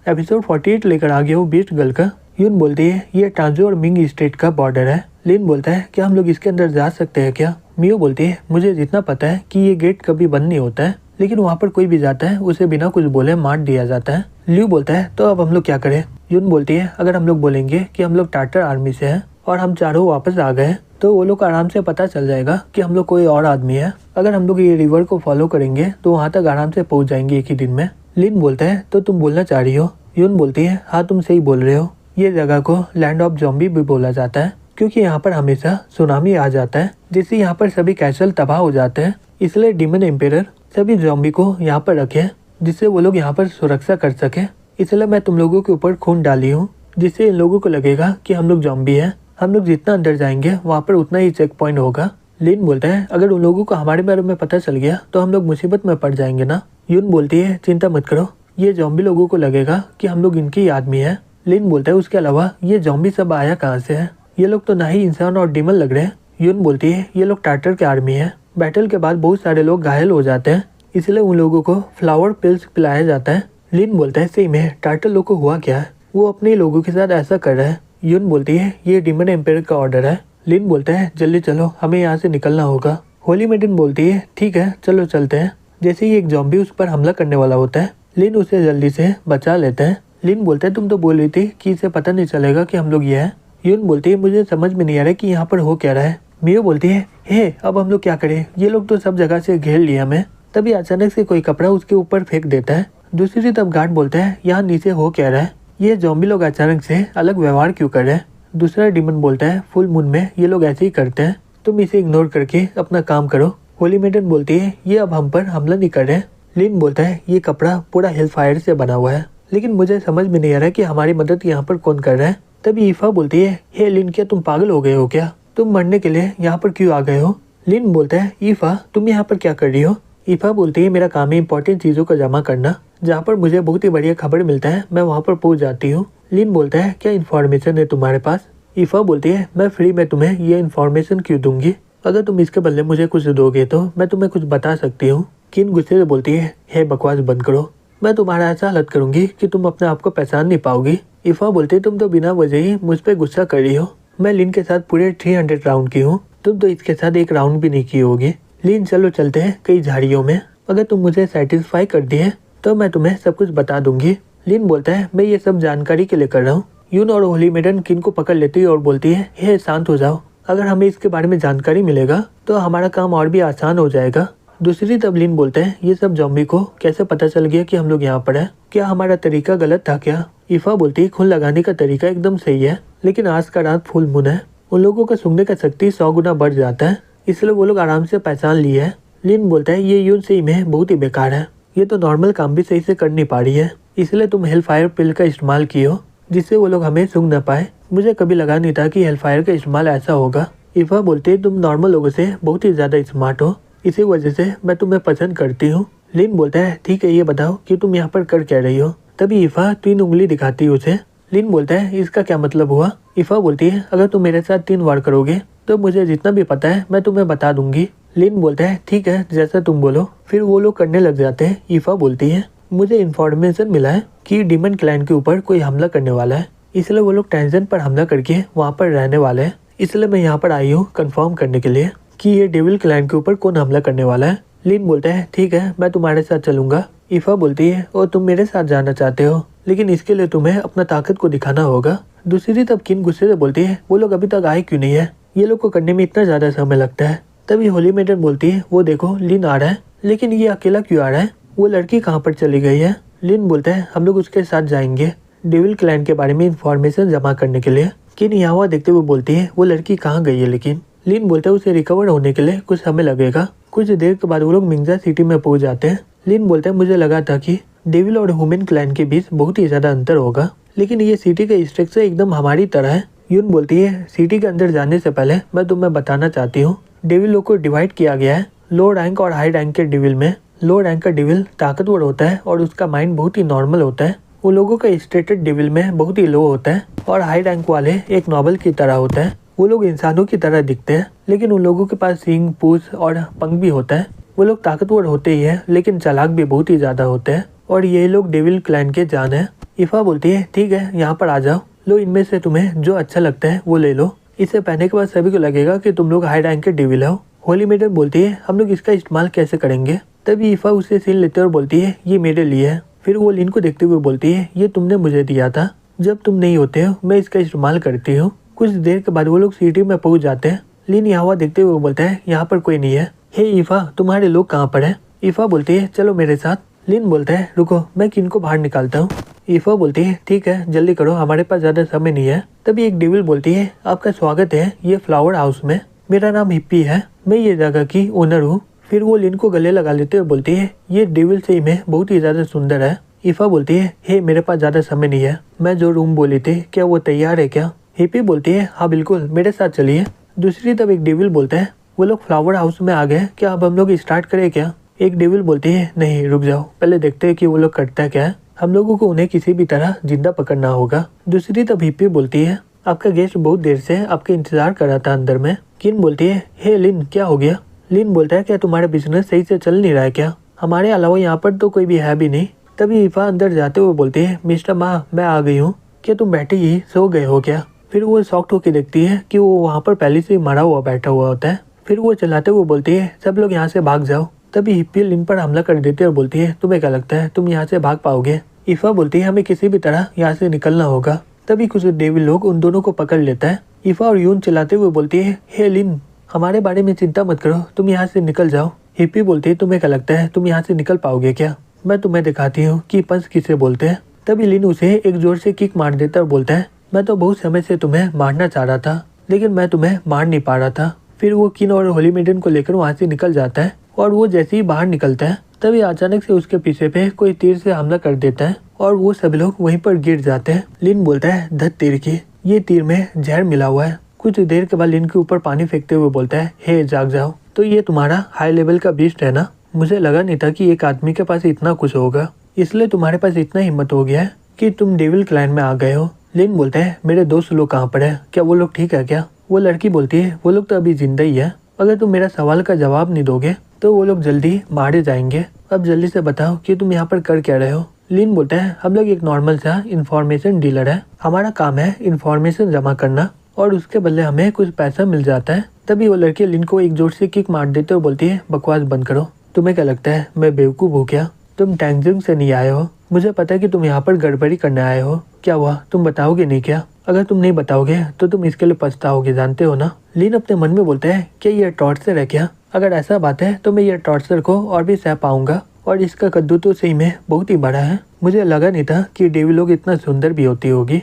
Episode 48 लेकर आ गया हूँ बीस्ट गर्ल का। यून बोलती है ये टांजो और मिंग स्टेट का बॉर्डर है। लिन बोलता है क्या हम लोग इसके अंदर जा सकते हैं क्या? मियो बोलती है मुझे जितना पता है कि ये गेट कभी बंद नहीं होता है, लेकिन वहाँ पर कोई भी जाता है उसे बिना कुछ बोले मार दिया जाता है। लियो बोलता है तो अब हम लोग क्या करें? यून बोलती है अगर हम लोग बोलेंगे कि हम लोग टाटर आर्मी से हैं और हम चारों वापस आ गए तो वो लोग आराम से पता चल जाएगा कि हम लोग कोई और आदमी है। अगर हम लोग ये रिवर को फॉलो करेंगे तो वहाँ तक आराम से पहुँच जाएंगे एक ही दिन में। लिन बोलता है तो तुम बोलना चाह रही हो? यून बोलती है हाँ तुम सही बोल रहे हो। ये जगह को लैंड ऑफ ज़ॉम्बी भी बोला जाता है क्योंकि यहाँ पर हमेशा सुनामी आ जाता है जिससे यहाँ पर सभी कैसल तबाह हो जाते हैं। इसलिए डीमन एम्पायर सभी ज़ॉम्बी को यहाँ पर रखे जिससे वो लोग यहाँ पर सुरक्षा कर सके। इसलिए मैं तुम लोगों के ऊपर खून डाली हूँ जिससे इन लोगों को लगेगा कि हम लोग ज़ॉम्बी हैं। हम लोग जितना अंदर जाएंगे वहाँ पर उतना ही चेक पॉइंट होगा। लिन बोलता है अगर उन लोगों को हमारे बारे में पता चल गया तो हम लोग मुसीबत में पड़ जाएंगे ना। यून बोलती है चिंता मत करो, ये ज़ॉम्बी लोगों को लगेगा कि हम लोग इनकी आदमी है। लिन बोलता है उसके अलावा ये ज़ॉम्बी सब आया कहाँ से है? ये लोग तो ना ही इंसान और डीमन लग रहे हैं। यून बोलती है ये लोग टाटर के आर्मी है। बैटल के बाद बहुत सारे लोग घायल हो जाते हैं इसलिए उन लोगों को फ्लावर पिल्स पिलाया जाता है। लिन बोलता है सही में टाटर लोग को हुआ क्या है? वो अपने लोगों के साथ ऐसा कर रहा है। यून बोलती है ये डीमन एम्पायर का ऑर्डर है। लिन बोलता है जल्दी चलो हमें यहाँ से निकलना होगा। होली मेडन बोलती है ठीक है चलो चलते हैं। जैसे ही एक ज़ॉम्बी उस पर हमला करने वाला होता है लिन उसे जल्दी से बचा लेते हैं। लिन बोलता है तुम तो बोल रही थी कि इसे पता नहीं चलेगा कि हम लोग ये हैं। यून बोलती है मुझे समझ में नहीं आ रहा कि यहाँ पर हो क्या रहा है। मियो बोलती है हे अब हम लोग क्या करें, ये लोग तो सब जगह से घेर लिया हमें। तभी अचानक से कोई कपड़ा उसके ऊपर फेंक देता है। दूसरी तरफ गार्ड बोलता है यहाँ नीचे हो क्या रहा है, ये ज़ॉम्बी लोग अचानक से अलग व्यवहार क्यों कर रहे हैं। दूसरा डीमन बोलता है फुल मून में ये लोग ऐसे ही करते हैं, तुम इसे इग्नोर करके अपना काम करो। होली मेडन बोलती है ये अब हम पर हमला नहीं कर रहे। लिन बोलता है ये कपड़ा पूरा हेल फायर से बना हुआ है, लेकिन मुझे समझ में नहीं आ रहा कि हमारी मदद यहाँ पर कौन कर रहा है। तभी ईफा बोलती है हे लिन क्या तुम पागल हो गए हो क्या? तुम मरने के लिए यहाँ पर क्यों आ गए हो? लिन बोलता है ईफा तुम यहाँ पर क्या कर रही हो? ईफा बोलती है मेरा काम है इंपॉर्टेंट चीज़ों को जमा करना, जहाँ पर मुझे बहुत ही बढ़िया खबर मिलता है मैं वहाँ पर पहुँच जाती हूँ। लिन बोलता है क्या इन्फॉर्मेशन है तुम्हारे पास? ईफा बोलती है मैं फ्री में तुम्हें ये इन्फॉर्मेशन क्यों दूंगी, अगर तुम इसके बदले मुझे कुछ दोगे तो मैं तुम्हें कुछ बता सकती हूँ। किन गुस्से से बोलती है हे बकवास बंद करो, मैं तुम्हारा ऐसा हालत करूंगी कि तुम अपने आप को पहचान नहीं पाओगी। ईफा बोलती है तुम तो बिना वजह ही मुझ पर गुस्सा कर रही हो, मैं लिन के साथ पूरे 300 राउंड की हूँ, तुम तो इसके साथ एक राउंड भी नहीं की होगी। लिन चलो चलते हैं कई झाड़ियों में, अगर तुम मुझे सेटिस्फाई कर दिए तो मैं तुम्हें सब कुछ बता दूंगी। लिन बोलता है मैं ये सब जानकारी के लिए कर रहा हूँ। यून और होली मेडन किन को पकड़ लेती है और बोलती है हे शांत हो जाओ, अगर हमें इसके बारे में जानकारी मिलेगा तो हमारा काम और भी आसान हो जाएगा। दूसरी तरफ लिन बोलते हैं ये सब ज़ॉम्बी को कैसे पता चल गया कि हम लोग यहाँ पर हैं, क्या हमारा तरीका गलत था क्या? ईफा बोलती है खून लगाने का तरीका एकदम सही है, लेकिन आज का रात फुल मून है, उन लोगों का सूंघने का शक्ति 100 गुना बढ़ जाता है, इसलिए वो लोग आराम से पहचान लिए है। लिन बोलता है ये यून सही में बहुत ही बेकार है, ये तो नॉर्मल काम भी सही से कर नहीं पा रही है, इसलिए तुम हेलफायर पिल का इस्तेमाल कियो जिससे वो लोग हमें सूंघ न पाए। मुझे कभी लगा नहीं था कि हेलफायर का इस्तेमाल ऐसा होगा। ईफा बोलते है तुम नॉर्मल लोगों से बहुत ही ज्यादा स्मार्ट हो, इसी वजह से मैं तुम्हें पसंद करती हूँ। लिन बोलता है ठीक है ये बताओ कि तुम यहाँ पर कर क्या रही हो? तभी ईफा 3 उंगली दिखाती है उसे। लिन बोलता है इसका क्या मतलब हुआ? ईफा बोलती है अगर तुम मेरे साथ 3 वार करोगे तो मुझे जितना भी पता है मैं तुम्हें बता दूंगी। लिन बोलता है ठीक है जैसा तुम बोलो। फिर वो लोग करने लग जाते हैं। ईफा बोलती है मुझे इन्फॉर्मेशन मिला है कि डीमन क्लैन के ऊपर कोई हमला करने वाला है, इसलिए वो लोग टेंशन पर हमला करके वहाँ पर रहने वाले हैं, इसलिए मैं यहाँ पर आई हूँ कंफर्म करने के लिए कि ये डेविल क्लैन के ऊपर कौन हमला करने वाला है। लिन बोलता है ठीक है मैं तुम्हारे साथ चलूंगा। ईफा बोलती है और तुम मेरे साथ जाना चाहते हो, लेकिन इसके लिए तुम्हें अपना ताकत को दिखाना होगा। दूसरी तरफ किन गुस्से से बोलती है वो लोग अभी तक आए क्यों नहीं है, ये लोग को करने में इतना ज्यादा समय लगता है। तभी होली मेडन बोलती है वो देखो लिन आ रहा है, लेकिन ये अकेला क्यों आ रहा है, वो लड़की कहाँ पर चली गई है? लिन बोलता है हम लोग उसके साथ जाएंगे डेविल क्लैन के बारे में इंफॉर्मेशन जमा करने के लिए। किन यहाँ हुआ देखते हुए बोलती है वो लड़की कहाँ गई है, लेकिन लिन बोलता है उसे रिकवर होने के लिए कुछ समय लगेगा। कुछ देर के बाद वो लोग मिंजा सिटी में पहुंच जाते हैं। लिन बोलता है मुझे लगा था कि डेविल और ह्यूमन क्लैन के बीच बहुत ही ज्यादा अंतर होगा, लेकिन ये सिटी का स्ट्रक्चर एकदम हमारी तरह है। यून बोलती है सिटी के अंदर जाने से पहले मैं तुम्हें बताना चाहती हूँ डेविल लोग को डिवाइड किया गया है लो रैंक और हाई रैंक के डेविल में। लो रैंक का डेविल ताकतवर होता है और उसका माइंड बहुत ही नॉर्मल होता है, उन लोगों का स्टेटेड डेविल में बहुत ही लो होता है, और हाई रैंक वाले एक नॉबल की तरह होता है, वो लोग इंसानों की तरह दिखते हैं, लेकिन उन लोगों के पास सींग, पूंछ और पंख भी होता है। वो लोग ताकतवर होते ही है, लेकिन चालाक भी बहुत ही ज्यादा होते हैं। और ये लोग डेविल क्लैन के जान है। ईफा बोलती है ठीक है यहाँ पर आ जाओ, लो इनमें से तुम्हें जो अच्छा लगता है वो ले लो। इसे पहनने के बाद सभी को लगेगा कि तुम लोग हाई रैंक के डेविल हो। होली मेडन बोलती है हम लोग इसका इस्तेमाल कैसे करेंगे। तभी ईफा उसे सीन लेते और बोलती है ये मेरे लिए है। फिर वो लिन को देखते हुए बोलती है ये तुमने मुझे दिया था, जब तुम नहीं होते हो मैं इसका इस्तेमाल करती हूँ। कुछ देर के बाद वो लोग सिटी में पहुंच जाते हैं। लिन यहाँ देखते हुए बोलता है यहाँ पर कोई नहीं है। हे ईफा तुम्हारे लोग कहाँ पर है। ईफा बोलती है चलो मेरे साथ। लिन बोलता है रुको मैं किन को बाहर निकालता हूँ। ईफा बोलती है ठीक है जल्दी करो हमारे पास ज्यादा समय नहीं है। तभी एक डेविल बोलती है आपका स्वागत है ये फ्लावर हाउस में, मेरा नाम हिप्पी है, मैं ये जगह की ओनर हूँ। फिर वो लिन को गले लगा लेते हुए बोलती है ये डेविल सही में बहुत ही ज्यादा सुंदर है। ईफा बोलती है हे मेरे पास ज्यादा समय नहीं है, मैं जो रूम बोली थी क्या वो तैयार है क्या। हिप्पी बोलती है हाँ बिल्कुल मेरे साथ चलिए। दूसरी तरफ एक डेविल बोलता है वो लोग फ्लावर हाउस में आ गए, क्या अब हम लोग स्टार्ट करें क्या। एक डेविल बोलती है नहीं रुक जाओ पहले देखते हैं कि वो लोग करता क्या है, हम लोगों को उन्हें किसी भी तरह जिंदा पकड़ना होगा। दूसरी तरफ हिप्पी बोलती है आपका गेस्ट बहुत देर से आपके इंतजार कर रहा था अंदर में। किन बोलती है हे लिन क्या हो गया। लिन बोलता है क्या तुम्हारा बिजनेस सही से चल नहीं रहा है क्या, हमारे अलावा यहाँ पर तो कोई भी है भी नहीं। तभी ईफा अंदर जाते हुए बोलती है मिस्टर माँ मैं आ गई हूँ, क्या तुम बैठे ही सो गए हो क्या। फिर वो शॉक्ड होकर देखती है कि वो वहाँ पर पहले से मरा हुआ बैठा हुआ होता है। फिर वो चलाते हुए बोलती है सब लोग यहाँ से भाग जाओ। तभी हिप्पी लिन पर हमला कर देती है और बोलती है तुम्हें क्या लगता है तुम यहाँ से भाग पाओगे। ईफा बोलती है हमें किसी भी तरह यहाँ से निकलना होगा। तभी कुछ डेविल लोग उन दोनों को पकड़ लेता है। ईफा और यून चलाते हुए बोलती है हे लिन हमारे बारे में चिंता मत करो तुम यहाँ से निकल जाओ। हिप्पी बोलती है तुम्हें क्या लगता है तुम यहाँ से निकल पाओगे क्या, मैं तुम्हें दिखाती हूँ कि पंच किसे बोलते हैं। तभी लिन उसे एक जोर से किक मार देता है और बोलता है मैं तो बहुत समय से तुम्हें मारना चाह रहा था लेकिन मैं तुम्हें मार नहीं पा रहा था। फिर वो किन और होली मेडन को लेकर वहाँ से निकल जाता है और वो जैसे ही बाहर निकलता है तभी अचानक से उसके पीछे पे कोई तीर से हमला कर देता है और वो सभी लोग वहीं पर गिर जाते हैं। लिन बोलता है धत तीर की, ये तीर में जहर मिला हुआ है। कुछ देर के बाद लिन के ऊपर पानी फेंकते हुए बोलता है हे जाग जाओ, तो ये तुम्हारा हाई लेवल का बीस्ट है ना, मुझे लगा नहीं था कि एक आदमी के पास इतना कुछ होगा, इसलिए तुम्हारे पास इतना हिम्मत हो गया है कि तुम डेविल क्लैन में आ गए हो। लिन बोलता है मेरे दोस्त लोग कहाँ पर है, क्या वो लोग ठीक है क्या। वो लड़की बोलती है वो लोग तो अभी जिंदा ही है, अगर तुम मेरा सवाल का जवाब नहीं दोगे तो वो लोग जल्दी मारे जाएंगे। अब जल्दी से बताओ कि तुम यहाँ पर कर क्या रहे हो। लिन बोलता है हम लोग एक नॉर्मल सा इन्फॉर्मेशन डीलर है, हमारा काम है इन्फॉर्मेशन जमा करना और उसके बदले हमें कुछ पैसा मिल जाता है। तभी वो लड़की लिन को एक जोर से किक मार देते और बोलती है बकवास बंद करो, तुम्हें क्या लगता है मैं बेवकूफ़ हूँ क्या, तुम टैंगजिंग से नहीं आए हो, मुझे पता है कि तुम यहाँ पर गड़बड़ी करने आए हो, क्या हुआ तुम बताओगे नहीं क्या, अगर तुम नहीं बताओगे तो तुम इसके लिए पछताओगे जानते हो ना। लिन अपने मन में बोलता है क्या ये टॉर्चर है क्या, अगर ऐसा बात है तो मैं ये टॉर्चर को और भी सह पाऊंगा और इसका कद्दू तो सही में बहुत ही बड़ा है, मुझे लगा नहीं था कि डेविल लोग इतना सुंदर भी होती होगी।